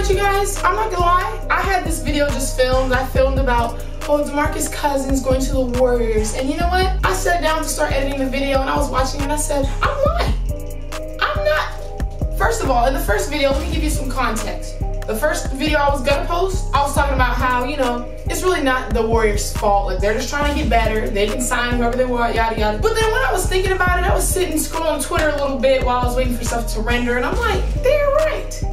what, you guys? I'm not gonna lie. I had this video just filmed. I filmed about, oh, Demarcus Cousins going to the Warriors. And you know what? I sat down to start editing the video and I was watching and I said, I'm lying. I'm not. First of all, in the first video, let me give you some context. The first video I was gonna post, I was talking about how, you know, it's really not the Warriors' fault. Like, they're just trying to get better. They can sign whoever they want, yada yada. But then when I was thinking about it, I was sitting scrolling Twitter a little bit while I was waiting for stuff to render, and I'm like, they're right.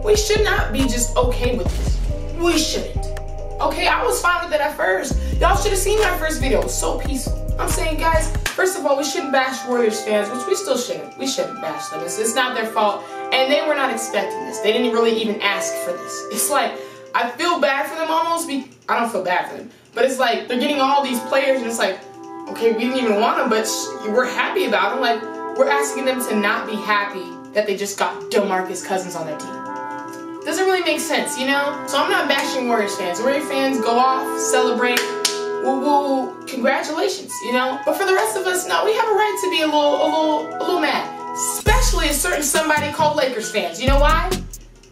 We should not be just okay with this. We shouldn't. Okay, I was fine with it at first. Y'all should have seen my first video. It was so peaceful. I'm saying, guys, first of all, we shouldn't bash Warriors fans, which we still shouldn't. We shouldn't bash them. It's not their fault. And they were not expecting this. They didn't really even ask for this. It's like, I feel bad for them almost. I don't feel bad for them. But it's like, they're getting all these players and it's like, okay, we didn't even want them, but we're happy about them. Like, we're asking them to not be happy that they just got Demarcus Cousins on their team. Doesn't really make sense, you know? So I'm not bashing Warriors fans. Warriors fans, go off, celebrate. Woo woo, congratulations, you know? But for the rest of us, no, we have a right to be a little mad. Especially a certain somebody called Lakers fans. You know why?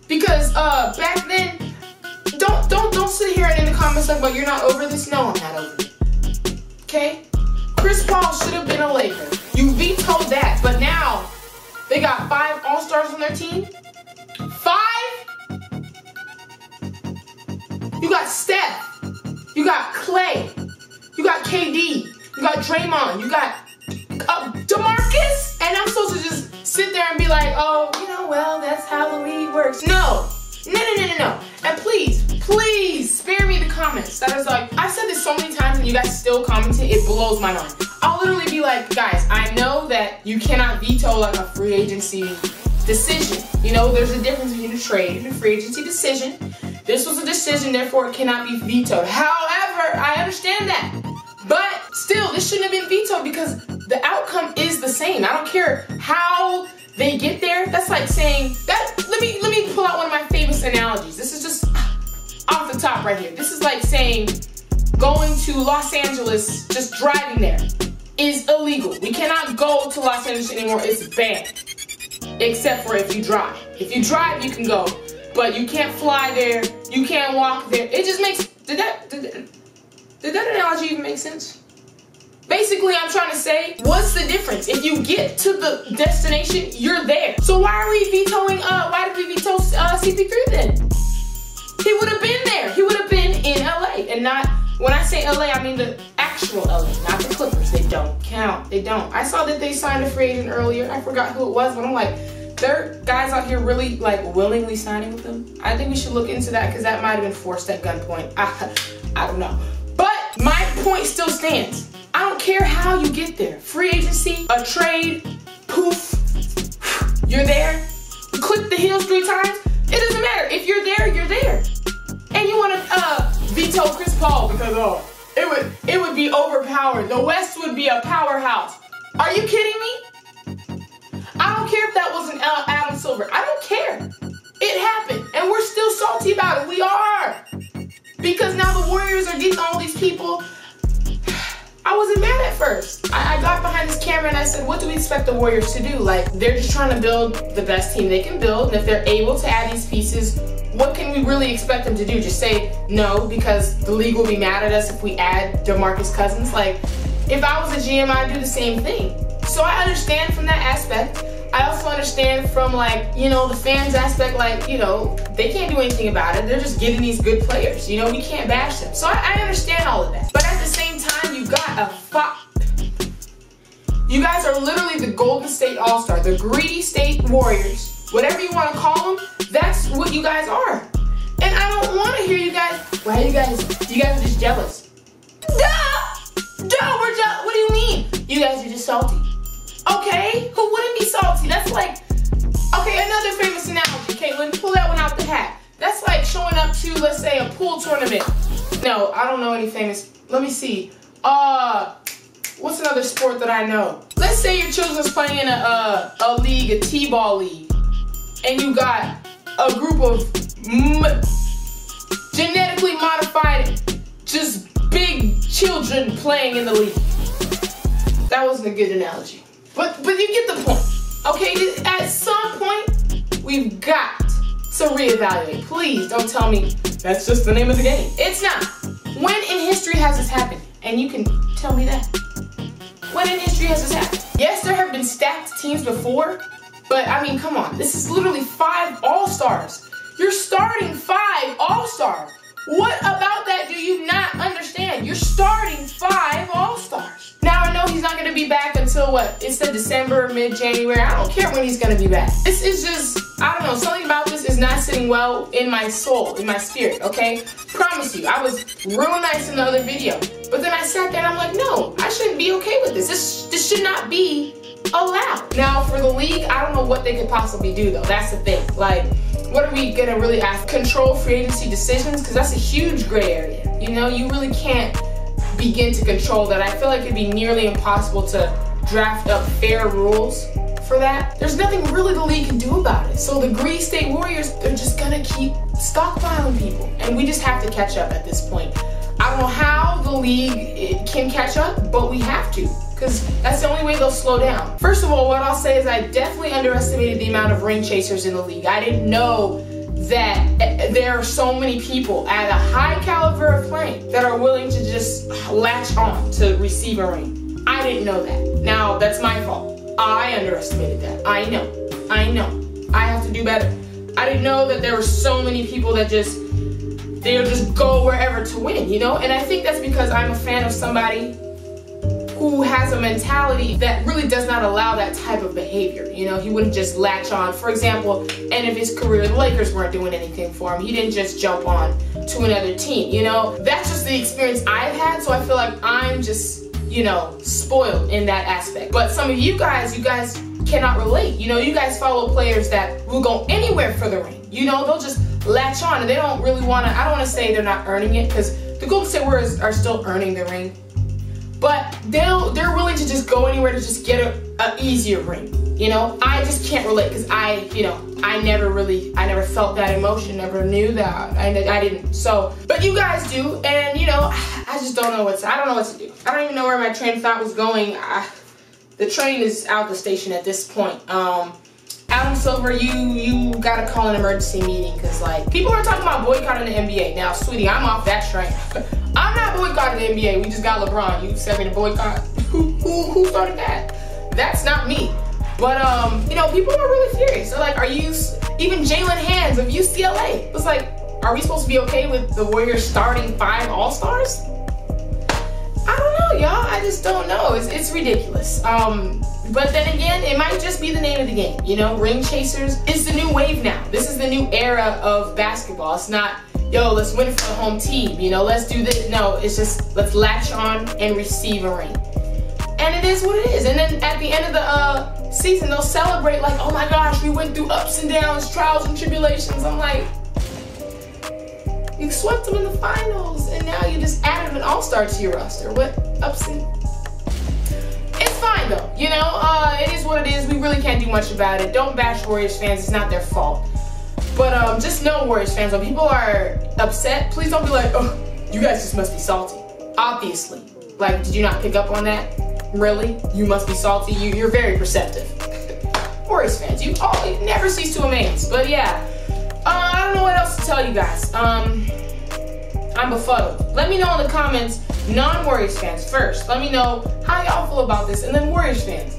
Because back then, don't sit here and in the comments like, well, you're not over this. No, I'm not over it. Okay? Chris Paul should have been a Laker. You vetoed that, but now they got 5 All-Stars on their team. 5? You got Steph. You got Clay. You got KD. You got Draymond. You got Demarcus. And I'm supposed to just sit there and be like, oh, you know, well, that's how the league works. No. No. And please spare me the comments that is like, I've said this so many times and you guys still commenting. It blows my mind. I'll literally be like, guys, I know that you cannot veto like a free agency decision. You know, there's a difference between a trade and a free agency decision. This was a decision, therefore it cannot be vetoed. However, I understand that. But still, this shouldn't have been vetoed because the outcome is the same. I don't care how they get there. That's like saying that. Let me pull out one of my famous analogies. This is just off the top right here. This is like saying going to Los Angeles, just driving there, is illegal. We cannot go to Los Angeles anymore. It's banned. Except for if you drive. If you drive, you can go. But you can't fly there. You can't walk there. It just makes... Did that analogy even make sense? Basically, I'm trying to say, what's the difference? If you get to the destination, you're there. So why are we vetoing, why did we veto CP3 then? He would have been there. He would have been in LA. And not, when I say LA, I mean the actual LA, not the Clippers. They don't count. They don't. I saw that they signed a free agent earlier. I forgot who it was, but I'm like, there are guys out here really like willingly signing with them. I think we should look into that because that might have been forced at gunpoint. I don't know. But my point still stands. I don't care how you get there. Free agency, a trade, poof, you're there. You click the heels 3 times. It doesn't matter. If you're there, you're there. And you want to veto Chris Paul because it would be overpowered. The West would be a powerhouse. Are you kidding me? I don't care if that was an Adam Silver. I don't care. It happened. And we're still salty about it. We are. Because now the Warriors are getting all these people. I wasn't mad at first. I got behind this camera and I said, what do we expect the Warriors to do? Like, they're just trying to build the best team they can build. And if they're able to add these pieces, what can we really expect them to do? Just say no because the league will be mad at us if we add Demarcus Cousins? Like, if I was a GM, I'd do the same thing. So I understand from that aspect. I also understand from, like, you know, the fans aspect, like, you know, they can't do anything about it. They're just getting these good players. You know, we can't bash them. So I understand all of that. But at the same time, you got you guys are literally the Golden State All-Star, the greedy State Warriors. Whatever you want to call them, that's what you guys are. And I don't want to hear you guys, why you guys are just jealous. Duh, we're jealous. What do you mean? You guys are just salty. Okay, who wouldn't be salty? That's like, okay, another famous analogy, Caitlyn, pull that one out the hat. That's like showing up to, let's say, a pool tournament. No, I don't know any famous, let me see. What's another sport that I know? Let's say your children's playing in a league, a t-ball league, and you got a group of genetically modified, just big children playing in the league. That wasn't a good analogy. But you get the point. Okay, at some point, we've got So reevaluate. Please don't tell me that's just the name of the game. It's not. When in history has this happened? And you can tell me that. When in history has this happened? Yes, there have been stacked teams before, but I mean, come on. This is literally 5 All-Stars. You're starting 5 All-Stars. What about that do you not understand? You're starting 5 All-Stars. Now, I know he's not going to be back until what? It said December, mid-January. I don't care when he's going to be back. This is just, I don't know, something about this is not sitting well in my soul, in my spirit, okay? Promise you, I was real nice in the other video. But then I sat there and I'm like, no, I shouldn't be okay with this. This should not be allowed. Now, for the league, I don't know what they could possibly do, though. That's the thing. Like, what are we gonna really ask? Control free agency decisions? Because that's a huge gray area. You know, you really can't begin to control that. I feel like it'd be nearly impossible to draft up fair rules for that. There's nothing really the league can do about it. So the Greedy State Warriors, they're just gonna keep stockpiling people. And we just have to catch up at this point. I don't know how the league can catch up, but we have to. Because that's the only way they'll slow down. First of all, what I'll say is I definitely underestimated the amount of ring chasers in the league. I didn't know that there are so many people at a high caliber of playing that are willing to just latch on to receive a ring. I didn't know that. Now, that's my fault. I underestimated that. I know. I have to do better. I didn't know that there were so many people that they'll just go wherever to win, you know? And I think that's because I'm a fan of somebody who has a mentality that really does not allow that type of behavior. You know, he wouldn't just latch on. For example, end of his career, the Lakers weren't doing anything for him. He didn't just jump on to another team, you know? That's just the experience I've had, so I feel like I'm just, you know, spoiled in that aspect. But some of you guys cannot relate. You know, you guys follow players that will go anywhere for the ring. You know, they'll just latch on and they don't really want to, I don't want to say they're not earning it, because the Golden State Warriors are still earning the ring. But they're willing to just go anywhere to just get a easier ring. You know, I just can't relate because I never felt that emotion, never knew that. I didn't. So, but you guys do, and you know, I just don't know I don't know what to do. I don't even know where my train of thought was going. The train is out the station at this point. Adam Silver, you gotta call an emergency meeting because like people are talking about boycotting the NBA. Now, sweetie, I'm off that train. I'm not boycotting the NBA. We just got LeBron. You said me to boycott. Who started that? That's not me. But you know, people are really furious. They're like, even Jalen Hands of UCLA was like, are we supposed to be okay with the Warriors starting 5 All-Stars? I don't know, y'all. I just don't know. It's ridiculous. But then again, it might just be the name of the game. You know, ring chasers is the new wave now. This is the new era of basketball. It's not, yo, let's win for the home team. You know, let's do this. No, it's just let's latch on and receive a ring. And it is what it is. And then at the end of the season, they'll celebrate like, oh my gosh, we went through ups and downs, trials and tribulations. I'm like, you swept them in the finals, and now you just added an all-star to your roster. What ups and... It's fine though, you know, it is what it is. We really can't do much about it. Don't bash Warriors fans, it's not their fault. But just know, Warriors fans, when people are upset, please don't be like, oh, you guys just must be salty. Obviously. Like, did you not pick up on that? Really? You must be salty? You're very perceptive. Warriors fans, you never cease to amaze. But yeah, I don't know what else to tell you guys. I'm befuddled. Let me know in the comments, non-Warriors fans first. Let me know how y'all feel about this, and then Warriors fans.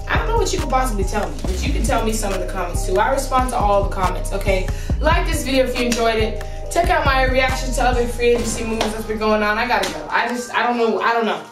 I don't know what you could possibly tell me, but you can tell me some of the comments too. I respond to all the comments, okay? Like this video if you enjoyed it. Check out my reaction to other free agency moves that's been going on. I gotta go. I don't know. I don't know.